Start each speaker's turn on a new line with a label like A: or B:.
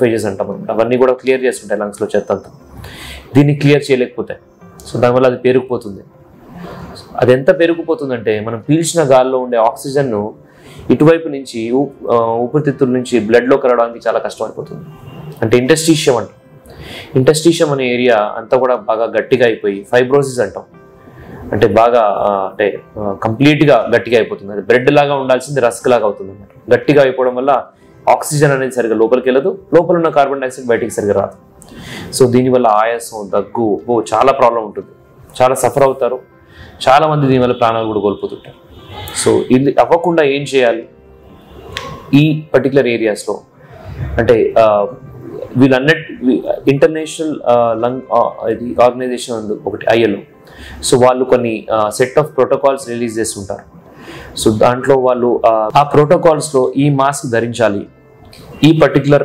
A: మయోఫేజెస్ అంటాం అనమాట. అవన్నీ కూడా క్లియర్ చేస్తుంటాయి లంగ్స్లో చెత్త అంతా. దీన్ని క్లియర్ చేయలేకపోతాయి. సో దానివల్ల అది పెరిగిపోతుంది. అది ఎంత పెరిగిపోతుందంటే మనం పీల్చిన గాల్లో ఉండే ఆక్సిజన్ను ఇటువైపు నుంచి ఊపిరితిత్తుల నుంచి బ్లడ్లోకి రావడానికి చాలా కష్టమైపోతుంది. అంటే ఇంటర్స్టిషియం అంటాం. ఇంటర్స్టిషియం అనే ఏరియా అంతా కూడా బాగా గట్టిగా అయిపోయి ఫైబ్రోసిస్ అంటాం. అంటే బాగా అంటే కంప్లీట్గా గట్టిగా అయిపోతుంది. అది బ్రెడ్ లాగా ఉండాల్సింది రస్క్ లాగా అవుతుంది అన్నమాట. గట్టిగా అయిపోవడం వల్ల ఆక్సిజన్ అనేది సరిగ్గా లోపలికి వెళ్ళదు, లోపల ఉన్న కార్బన్ డైఆక్సైడ్ బయటికి సరిగ్గా రాదు. సో దీనివల్ల ఆయాసం, దగ్గు, చాలా ప్రాబ్లం ఉంటుంది. చాలా సఫర్ అవుతారు. చాలా మంది దీనివల్ల ప్రాణాలు కూడా కోల్పోతుంటారు. సో ఇది అవ్వకుండా ఏం చేయాలి ఈ పర్టికులర్ ఏరియాస్లో అంటే వీళ్ళన్నిటి ఇంటర్నేషనల్ లంగ్ ఇది ఆర్గనైజేషన్ ఉంది ఒకటి ILO. సో వాళ్ళు కొన్ని సెట్ ఆఫ్ ప్రోటోకాల్స్ రిలీజ్ చేస్తుంటారు. సో దాంట్లో వాళ్ళు ఆ ప్రోటోకాల్స్లో ఈ మాస్క్ ధరించాలి, ఈ పర్టికులర్